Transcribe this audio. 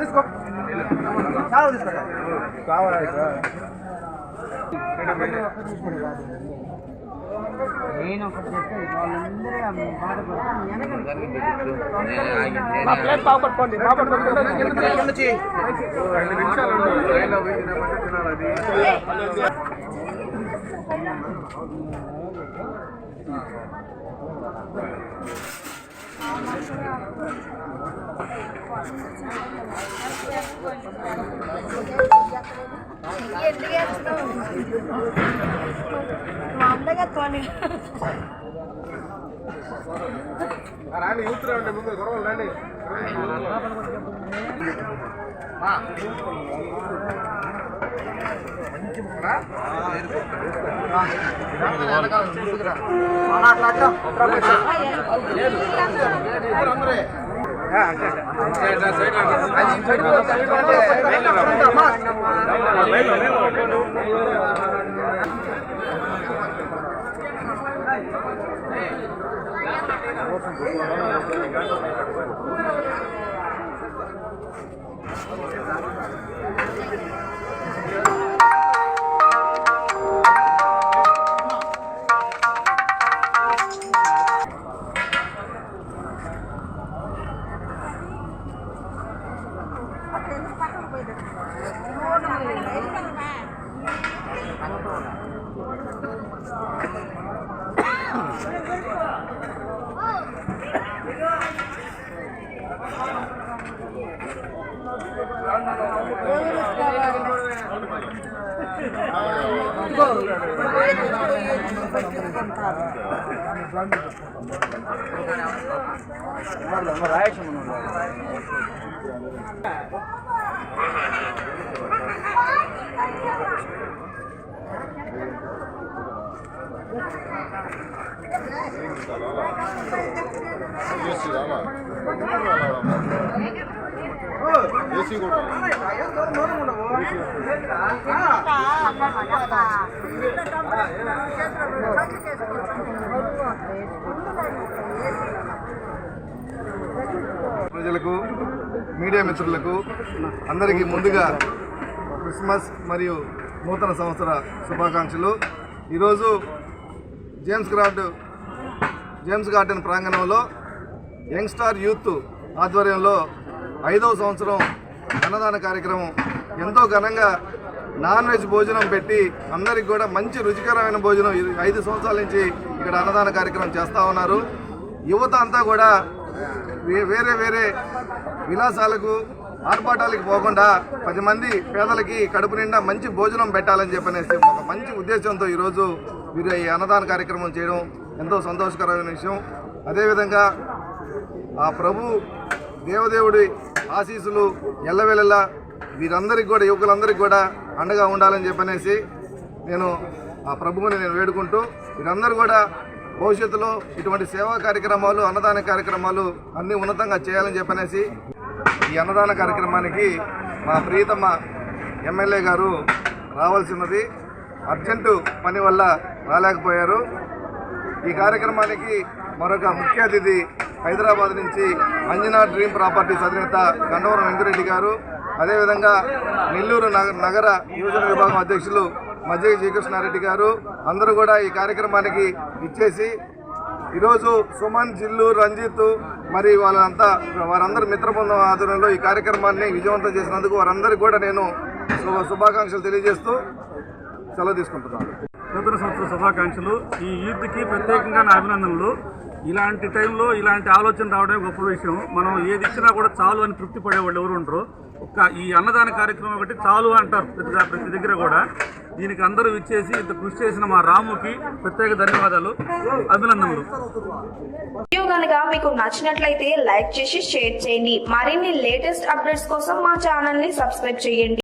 తీసుకో కావాలి నేను ఒకటి చెప్తే వాళ్ళందరూ బాధపడుతుంది రాండి యూత్ రండి ముందు గొడవలు రండి ప్రజలకు మీడియా మిత్రులకు అందరికీ ముందుగా క్రిస్మస్ మరియు నూతన సంవత్సర శుభాకాంక్షలు. ఈరోజు జేమ్స్ గార్డెన్ ప్రాంగణంలో యంగ్ స్టార్ యూత్ ఆధ్వర్యంలో 5వ సంవత్సరం అన్నదాన కార్యక్రమం ఎంతో ఘనంగా నాన్ వెజ్ భోజనం పెట్టి అందరికి కూడా మంచి రుచికరమైన భోజనం 5 సంవత్సరాల నుంచి ఇక్కడ అన్నదాన కార్యక్రమం చేస్తూ ఉన్నారు. యువత అంతా కూడా వేరే వేరే విలాసాలకు ఆర్భాటాలకు పోకుండా 10 మంది పేదలకి కడుపు నిండా మంచి భోజనం పెట్టాలని చెప్పనేసి ఒక మంచి ఉద్దేశంతో ఈరోజు వీరు ఈ అన్నదాన కార్యక్రమం చేయడం ఎంతో సంతోషకరమైన విషయం. అదేవిధంగా ఆ ప్రభు దేవదేవుడి ఆశీస్సులు ఎల్లవేళలా వీరందరికీ కూడా యువకులందరికీ కూడా అండగా ఉండాలని చెప్పనేసి నేను ఆ ప్రభువుని వేడుకుంటూ వీరందరూ కూడా భవిష్యత్తులో ఇటువంటి సేవా కార్యక్రమాలు అన్నదాన కార్యక్రమాలు అన్నీ ఉన్నతంగా చేయాలని చెప్పనేసి ఈ అన్నదాన కార్యక్రమానికి మా ప్రియతమ ఎమ్మెల్యే గారు రావాల్సినది అర్జెంటు పని వల్ల రాలేకపోయారు. ఈ కార్యక్రమానికి మరొక ముఖ్య అతిథి హైదరాబాద్ నుంచి అంజనా డ్రీమ్ ప్రాపర్టీస్ అధినేత గండవరం వెంకరెడ్డి గారు, అదేవిధంగా నెల్లూరు నగర యువజన విభాగం అధ్యక్షులు మజ్జిగ శ్రీకృష్ణారెడ్డి గారు అందరూ కూడా ఈ కార్యక్రమానికి ఇచ్చేసి ఈరోజు సుమన్, జిల్లు, రంజిత్ మరి వారందరి మిత్రబృందం ఆధ్వర్యంలో ఈ కార్యక్రమాన్ని విజయవంతం చేసినందుకు వారందరికీ కూడా నేను శుభాకాంక్షలు తెలియజేస్తూ సెలవు తీసుకుంటున్నాను. నూతన సంవత్సర శుభాకాంక్షలు. ఈ యూత్కి ప్రత్యేకంగా నా అభినందనలు. ఇలాంటి టైంలో ఇలాంటి ఆలోచన రావడమే గొప్ప విషయం. మనం ఏది ఇచ్చినా కూడా చాలు అని తృప్తి పడేవాళ్ళు ఎవరు ఉండరు. ఈ అన్నదాన కార్యక్రమం ఒకటి చాలు అంటారు ప్రతి దగ్గర కూడా. దీనికి అందరూ ఇచ్చేసి ఇంత కృషి చేసిన మా రాముకి ప్రత్యేక ధన్యవాదాలు, అభినందనలు. వీడియో కనుక మీకు నచ్చినట్లయితే లైక్ చేసి షేర్ చేయండి. మరిన్ని లేటెస్ట్ అప్డేట్స్ కోసం మా ఛానల్ ని సబ్స్క్రైబ్ చేయండి.